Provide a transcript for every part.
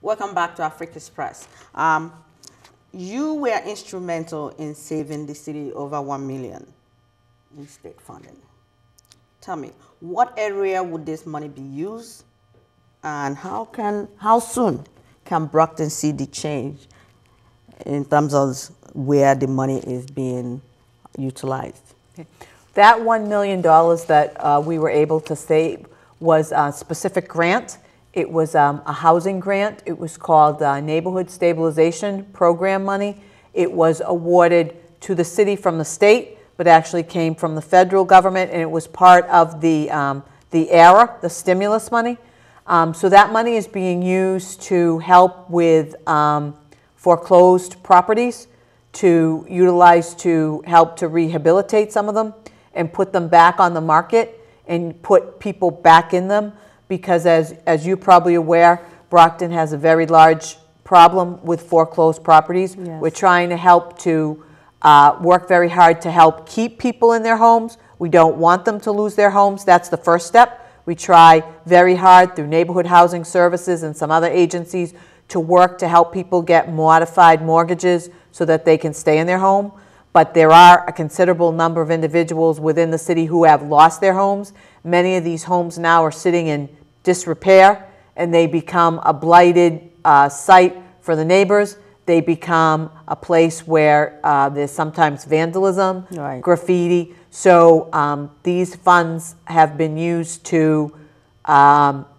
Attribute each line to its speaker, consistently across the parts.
Speaker 1: Welcome back to Africa Express. You were instrumental in saving the city over 1 million in state funding. Tell me, what area would this money be used, and how soon can Brockton see the change in terms of where the money is being utilized?
Speaker 2: Okay. That $1 million that we were able to save was a specific grant. It was a housing grant. It was called Neighborhood Stabilization Program money. It was awarded to the city from the state, but actually came from the federal government, and it was part of the ERA, the stimulus money. So that money is being used to help with foreclosed properties, to utilize to help to rehabilitate some of them and put them back on the market and put people back in them. Because as you're probably aware, Brockton has a very large problem with foreclosed properties.
Speaker 1: Yes.
Speaker 2: We're trying to help to work very hard to help keep people in their homes. We don't want them to lose their homes. That's the first step. We try very hard through neighborhood housing services and some other agencies to work to help people get modified mortgages so that they can stay in their home. But there are a considerable number of individuals within the city who have lost their homes. Many of these homes now are sitting in disrepair, and they become a blighted site for the neighbors. They become a place where there's sometimes vandalism,
Speaker 1: Right.
Speaker 2: graffiti. So these funds have been used to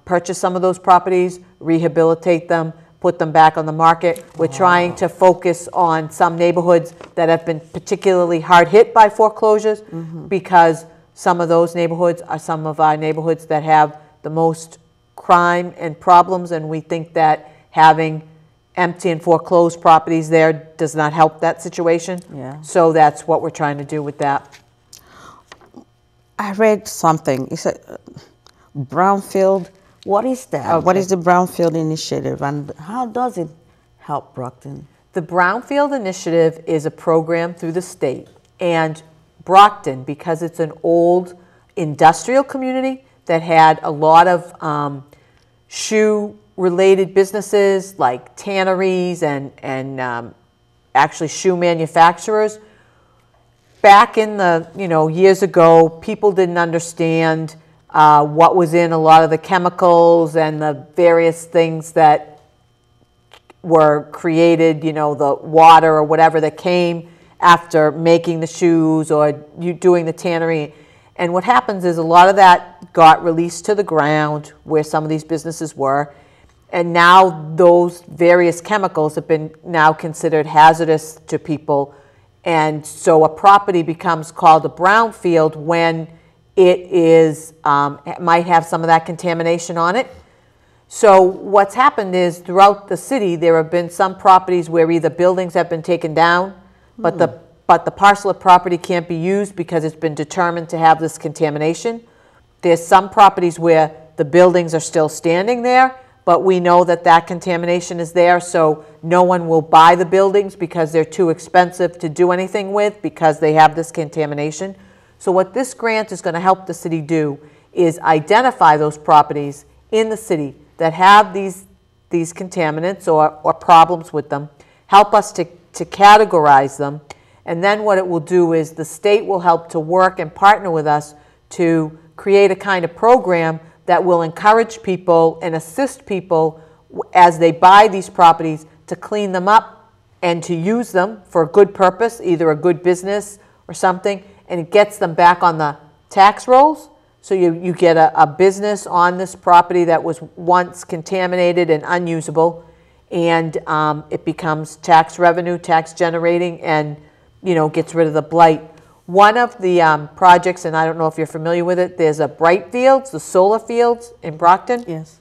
Speaker 2: purchase some of those properties, rehabilitate them, put them back on the market. We're trying to focus on some neighborhoods that have been particularly hard hit by foreclosures, because some of those neighborhoods are some of our neighborhoods that have the most crime and problems, and we think that having empty and foreclosed properties there does not help that situation.
Speaker 1: Yeah.
Speaker 2: So that's what we're trying to do with that.
Speaker 1: I read something. It's a Brownfield. What is that?
Speaker 2: Okay.
Speaker 1: What is the Brownfield Initiative, and how does it help Brockton?
Speaker 2: The Brownfield Initiative is a program through the state, and Brockton, because it's an old industrial community that had a lot of shoe-related businesses like tanneries and actually shoe manufacturers. Back in the years ago, people didn't understand what was in a lot of the chemicals and the various things that were created, the water or whatever that came after making the shoes or you doing the tannery. And what happens is a lot of that got released to the ground where some of these businesses were. And now those various chemicals have been now considered hazardous to people. And so a property becomes called a brownfield when it is, it might have some of that contamination on it. So what's happened is throughout the city, there have been some properties where either buildings have been taken down, but the parcel of property can't be used because it's been determined to have this contamination. There's some properties where the buildings are still standing there, but we know that that contamination is there, so no one will buy the buildings because they're too expensive to do anything with because they have this contamination. So what this grant is going to help the city do is identify those properties in the city that have these contaminants or problems with them, help us to categorize them, and then what it will do is the state will help to work and partner with us to create a kind of program that will encourage people and assist people as they buy these properties to clean them up and to use them for a good purpose, either a good business or something, and it gets them back on the tax rolls. So you get a business on this property that was once contaminated and unusable, and it becomes tax revenue, tax generating, and gets rid of the blight. One of the projects, and I don't know if you're familiar with it, there's a Bright Fields, the solar fields in Brockton.
Speaker 1: Yes.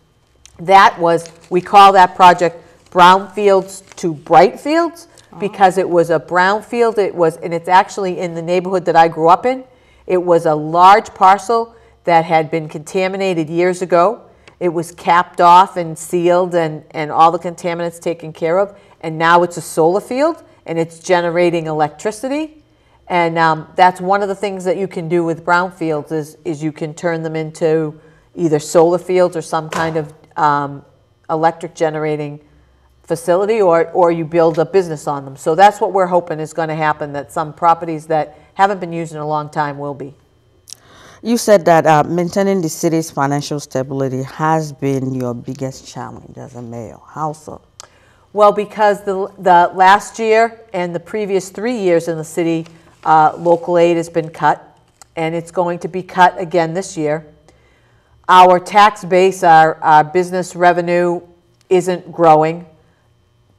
Speaker 2: That was, we call that project Brownfields to Bright Fields because it was a brownfield. And it's actually in the neighborhood that I grew up in. It was a large parcel that had been contaminated years ago. It was capped off and sealed and all the contaminants taken care of. And now it's a solar field and it's generating electricity. And that's one of the things that you can do with brownfields is you can turn them into either solar fields or some kind of electric generating facility, or you build a business on them. So that's what we're hoping is going to happen, that some properties that haven't been used in a long time will be.
Speaker 1: You said that maintaining the city's financial stability has been your biggest challenge as a mayor. How so?
Speaker 2: Well, because the last year and the previous 3 years in the city, local aid has been cut, and it's going to be cut again this year. Our tax base, our business revenue isn't growing.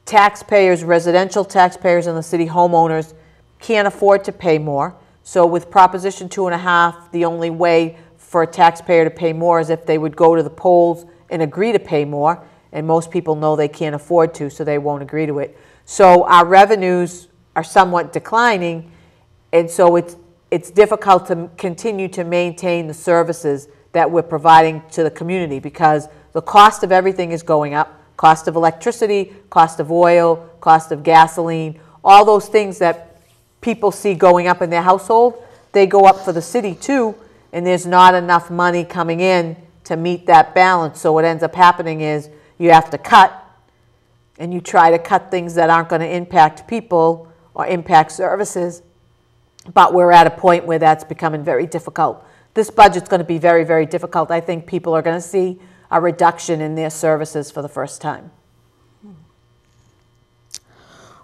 Speaker 2: Taxpayers, residential taxpayers in the city, homeowners, can't afford to pay more. So with Proposition 2.5, the only way for a taxpayer to pay more is if they would go to the polls and agree to pay more. And most people know they can't afford to, so they won't agree to it. So our revenues are somewhat declining, and so it's difficult to continue to maintain the services that we're providing to the community, because the cost of everything is going up. Cost of electricity, cost of oil, cost of gasoline, all those things that people see going up in their household, they go up for the city too, and there's not enough money coming in to meet that balance. So what ends up happening is you have to cut, and you try to cut things that aren't going to impact people or impact services, but we're at a point where that's becoming very difficult. This budget's going to be very, very difficult. I think people are going to see a reduction in their services for the first time.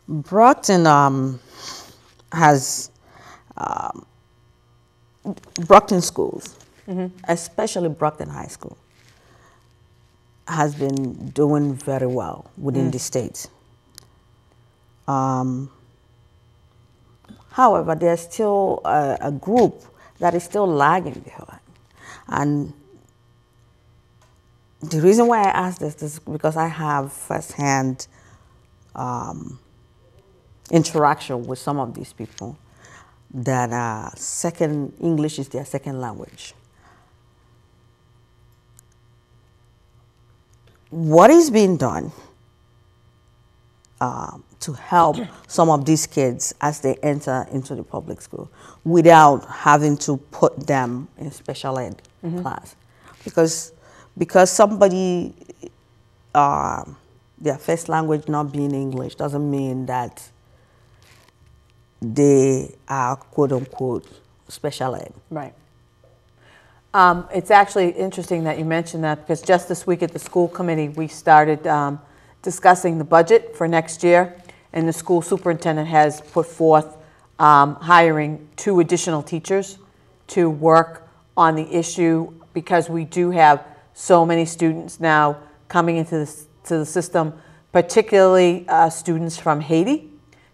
Speaker 1: Brockton has Brockton schools, especially Brockton High School, has been doing very well within the state. However, there's still a group that is still lagging behind. And the reason why I ask this is because I have firsthand interaction with some of these people that English is their second language. What is being done to help some of these kids as they enter into the public school without having to put them in special ed class? Because somebody, their first language not being English doesn't mean that they are quote unquote special ed.
Speaker 2: Right. It's actually interesting that you mentioned that, because just this week at the school committee, we started discussing the budget for next year, and the school superintendent has put forth hiring 2 additional teachers to work on the issue, because we do have so many students now coming into the system, particularly students from Haiti,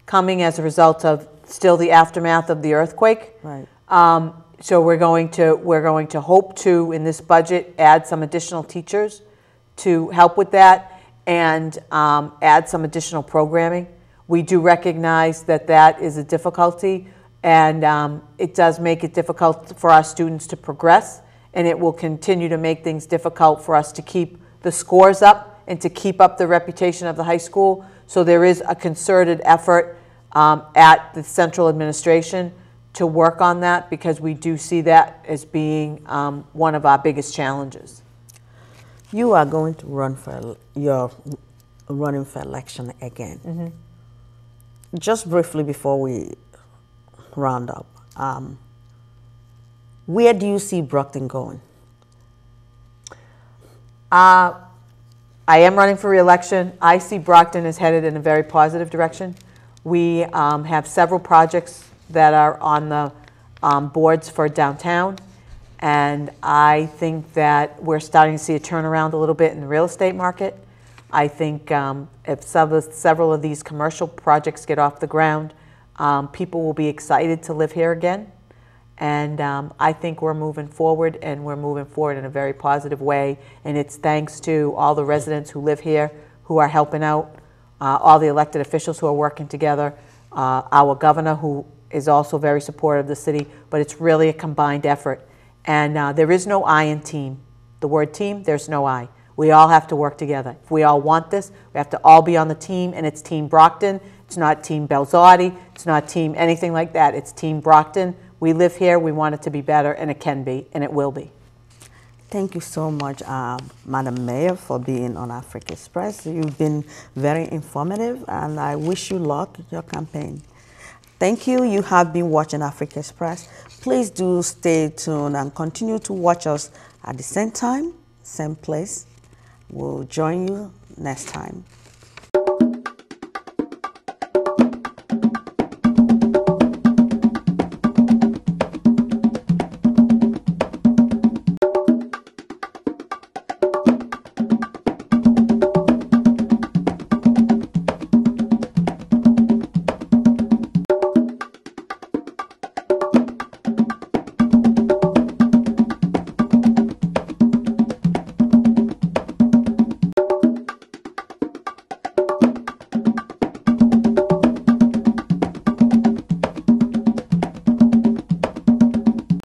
Speaker 2: coming as a result of still the aftermath of the earthquake.
Speaker 1: Right.
Speaker 2: So we're going to hope to, in this budget, add some additional teachers to help with that, and add some additional programming. We do recognize that that is a difficulty, and it does make it difficult for our students to progress, and it will continue to make things difficult for us to keep the scores up and to keep up the reputation of the high school. So there is a concerted effort at the central administration to work on that, because we do see that as being one of our biggest challenges.
Speaker 1: You are going to run for running for election again. Just briefly before we round up, where do you see Brockton going?
Speaker 2: I am running for re-election. I see Brockton is headed in a very positive direction. We have several projects that are on the boards for downtown, and I think that we're starting to see a turnaround a little bit in the real estate market. I think if several of these commercial projects get off the ground, people will be excited to live here again, and I think we're moving forward, and we're moving forward in a very positive way, and it's thanks to all the residents who live here who are helping out, all the elected officials who are working together, our governor, who is also very supportive of the city, but it's really a combined effort. And there is no I in team. The word team, there's no I. We all have to work together. If we all want this, we have to all be on the team, and it's Team Brockton. It's not Team Balzotti. It's not Team anything like that. It's Team Brockton. We live here. We want it to be better, and it can be, and it will be.
Speaker 1: Thank you so much, Madam Mayor, for being on Africa Express. You've been very informative, and I wish you luck in your campaign. Thank you. You have been watching Africa Express. Please do stay tuned and continue to watch us at the same time, same place. We'll join you next time.